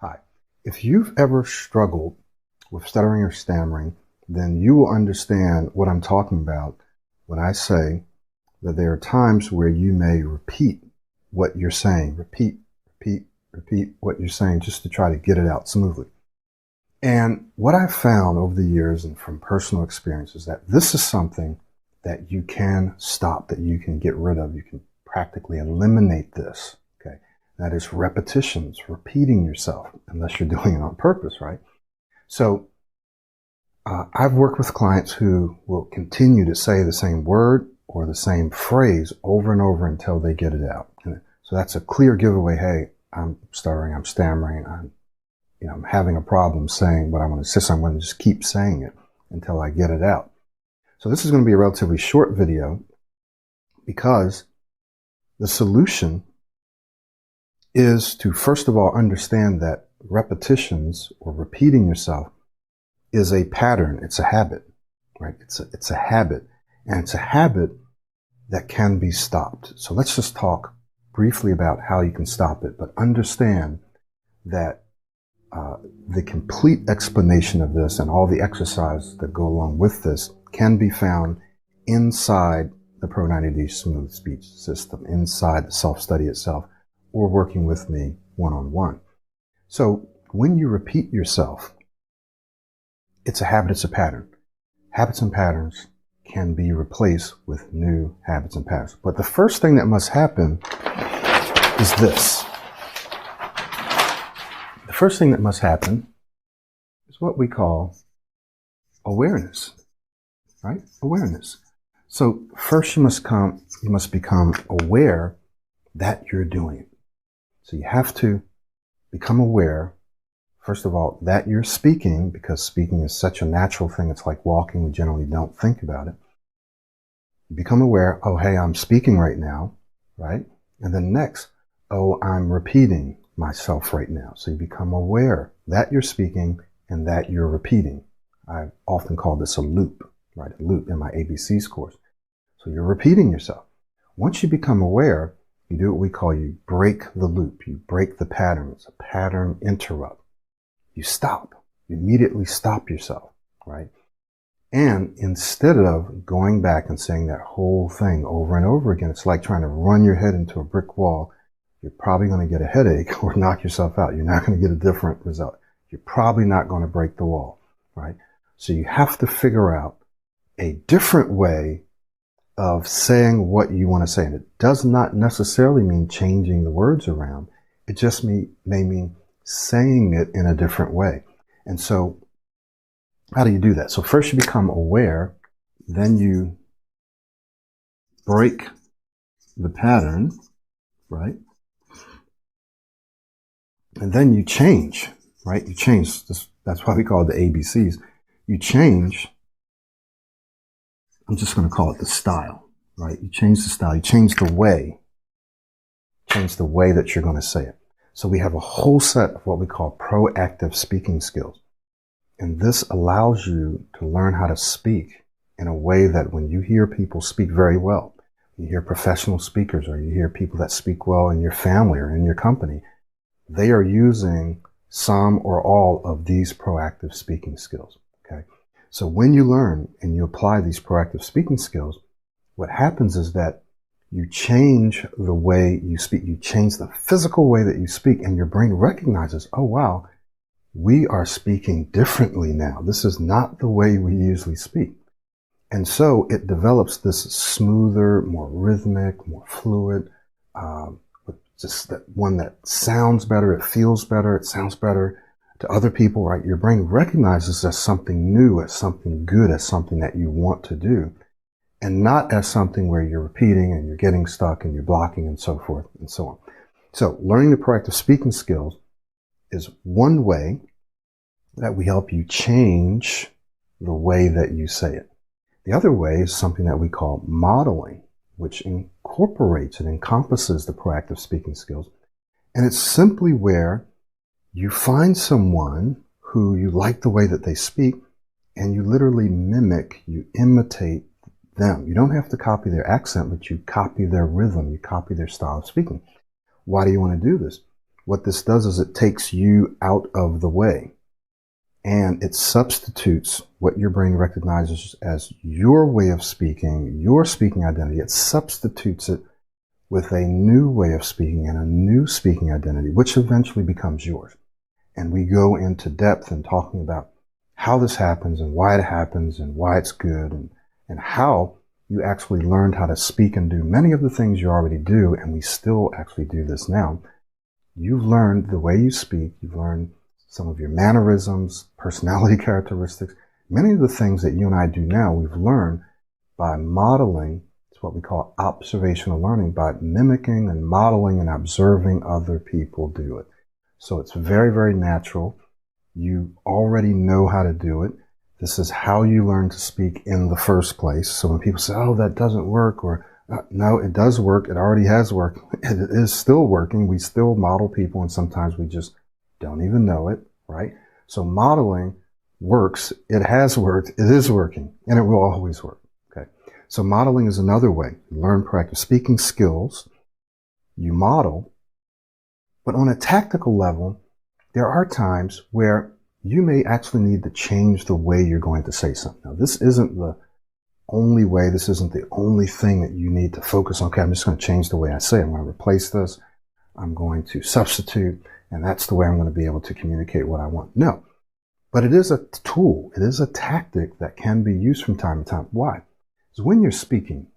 Hi. If you've ever struggled with stuttering or stammering, then you will understand what I'm talking about when I say that there are times where you may repeat what you're saying. Repeat what you're saying just to try to get it out smoothly. And what I've found over the years and from personal experience is that this is something that you can stop, that you can get rid of. You can practically eliminate this. Okay. That is repetitions, repeating yourself, unless you're doing it on purpose, right? So I've worked with clients who will continue to say the same word or the same phrase over and over until they get it out. And so that's a clear giveaway. Hey, I'm stuttering, I'm stammering, I'm having a problem saying what I want to say, so I'm going to just keep saying it until I get it out. So this is going to be a relatively short video because the solution is to, first of all, understand that repetitions or repeating yourself is a pattern. It's a habit, right? It's a habit, and it's a habit that can be stopped. So let's just talk briefly about how you can stop it, but understand that the complete explanation of this and all the exercises that go along with this can be found inside the Pro90D Smooth Speech System, inside the self-study itself, or working with me one-on-one. So when you repeat yourself, it's a habit, it's a pattern. Habits and patterns can be replaced with new habits and patterns. But the first thing that must happen is this. The first thing that must happen is what we call awareness, right? Awareness. So first you must become aware that you're doing it. So you have to become aware, first of all, that you're speaking, because speaking is such a natural thing. It's like walking. We generally don't think about it. You become aware, oh, hey, I'm speaking right now, right? And then next, oh, I'm repeating myself right now. So you become aware that you're speaking and that you're repeating. I often call this a loop, right? A loop in my ABCs course. So you're repeating yourself. Once you become aware, you do what we call, you break the loop. You break the pattern. It's a pattern interrupt. You stop. You immediately stop yourself, right? And instead of going back and saying that whole thing over and over again, it's like trying to run your head into a brick wall. You're probably going to get a headache or knock yourself out. You're not going to get a different result. You're probably not going to break the wall, right? So you have to figure out a different way of saying what you want to say. And it does not necessarily mean changing the words around. It just may mean saying it in a different way. And so how do you do that? So first you become aware, then you break the pattern, right? And then you change, right? You change. That's why we call it the ABCs. You change. I'm just going to call it the style, right? You change the style. You change the way. Change the way that you're going to say it. So we have a whole set of what we call proactive speaking skills. And this allows you to learn how to speak in a way that when you hear people speak very well, you hear professional speakers, or you hear people that speak well in your family or in your company, they are using some or all of these proactive speaking skills. Okay. So when you learn and you apply these proactive speaking skills, what happens is that you change the way you speak. You change the physical way that you speak, and your brain recognizes, oh, wow, we are speaking differently now. This is not the way we usually speak. And so it develops this smoother, more rhythmic, more fluid, just that one that sounds better, it feels better, it sounds better to other people, right? Your brain recognizes as something new, as something good, as something that you want to do, and not as something where you're repeating and you're getting stuck and you're blocking and so forth and so on. So learning the proactive speaking skills is one way that we help you change the way that you say it. The other way is something that we call modeling, which incorporates and encompasses the proactive speaking skills. And it's simply where you find someone who you like the way that they speak, and you literally mimic, you imitate them. You don't have to copy their accent, but you copy their rhythm, you copy their style of speaking. Why do you want to do this? what this does is it takes you out of the way and it substitutes what your brain recognizes as your way of speaking, your speaking identity. It substitutes it with a new way of speaking and a new speaking identity, which eventually becomes yours. And we go into depth in talking about how this happens and why it happens and why it's good and how you actually learned how to speak and do many of the things you already do, and we still actually do this now. You've learned the way you speak. You've learned some of your mannerisms, personality characteristics. Many of the things that you and I do now, we've learned by modeling. It's what we call observational learning, by mimicking and modeling and observing other people do it. So it's very, very natural. You already know how to do it. This is how you learn to speak in the first place. So when people say, oh, that doesn't work, or no, it does work. It already has worked. It is still working. We still model people, and sometimes we just don't even know it, right? So modeling works. It has worked. It is working, and it will always work. Okay. So modeling is another way. You learn proactive speaking skills. You model. But on a tactical level, there are times where you may actually need to change the way you're going to say something. Now, this isn't the only way. This isn't the only thing that you need to focus on. Okay, I'm just going to change the way I say it. I'm going to replace this. I'm going to substitute. And that's the way I'm going to be able to communicate what I want. No. But it is a tool. It is a tactic that can be used from time to time. Why? Because when you're speaking,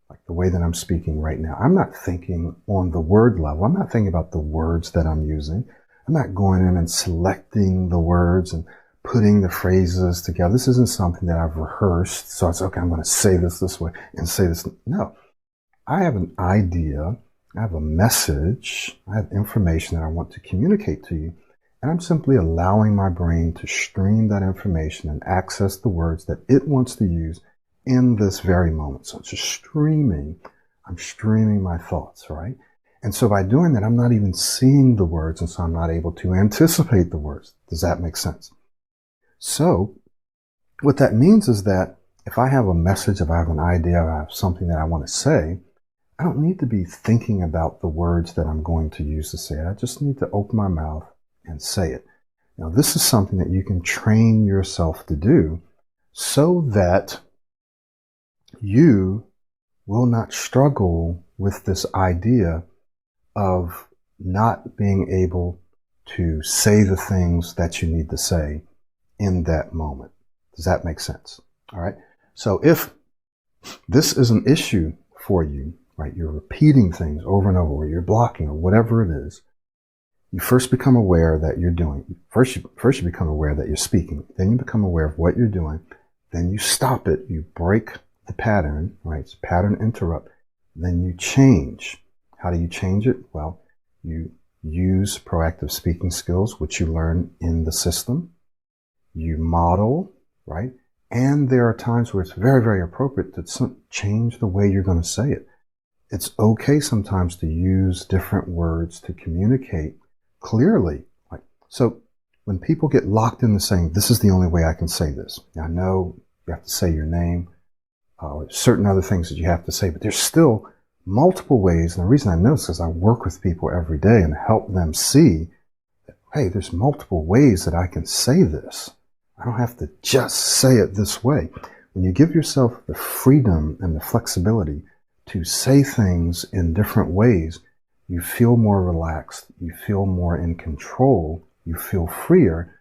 like the way that I'm speaking right now, I'm not thinking on the word level. I'm not thinking about the words that I'm using. I'm not going in and selecting the words and putting the phrases together. This isn't something that I've rehearsed. So it's okay, I'm going to say this way and say this. No. I have an idea. I have a message. I have information that I want to communicate to you. And I'm simply allowing my brain to stream that information and access the words that it wants to use in this very moment. So it's just streaming. I'm streaming my thoughts, right? And so by doing that, I'm not even seeing the words, and so I'm not able to anticipate the words. Does that make sense? So what that means is that if I have a message, if I have an idea, if I have something that I want to say, I don't need to be thinking about the words that I'm going to use to say it. I just need to open my mouth and say it. Now, this is something that you can train yourself to do so that you will not struggle with this idea of not being able to say the things that you need to say in that moment. Does that make sense? All right. So if this is an issue for you, right, you're repeating things over and over, or you're blocking, or whatever it is, you first become aware that you're doing. First you become aware that you're speaking. Then you become aware of what you're doing. Then you stop it. You break the pattern, right? It's pattern interrupt. Then you change. How do you change it? Well, you use proactive speaking skills, which you learn in the system. You model, right? And there are times where it's very, very appropriate to change the way you're going to say it. It's okay sometimes to use different words to communicate clearly. Like, so when people get locked into saying, this is the only way I can say this. Now, I know you have to say your name, or certain other things that you have to say, but there's still multiple ways. And the reason I know this is I work with people every day and help them see that, hey, there's multiple ways that I can say this. I don't have to just say it this way. When you give yourself the freedom and the flexibility to say things in different ways, you feel more relaxed, you feel more in control, you feel freer.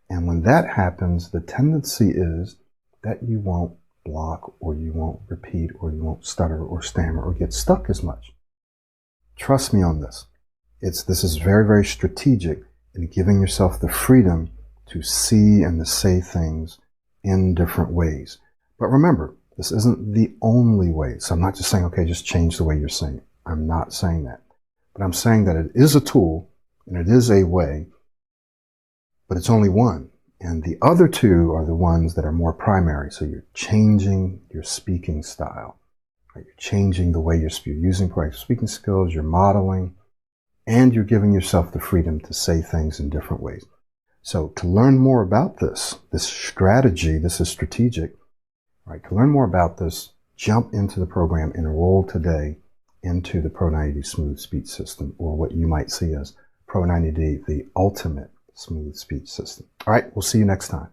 And when that happens, the tendency is that you won't block, or you won't repeat, or you won't stutter or stammer or get stuck as much. Trust me on this. This is very, very strategic in giving yourself the freedom to see and to say things in different ways. But remember, this isn't the only way. So I'm not just saying, okay, just change the way you're saying it. I'm not saying that. But I'm saying that it is a tool and it is a way, but it's only one. And the other two are the ones that are more primary. So you're changing your speaking style. Right? You're changing the way you're using proactive speaking skills, you're modeling, and you're giving yourself the freedom to say things in different ways. So to learn more about this strategy, this is strategic, right? To learn more about this, jump into the program, enroll today into the Pro90D Smooth Speech System, or what you might see as Pro90D, the ultimate smooth speech system. All right, we'll see you next time.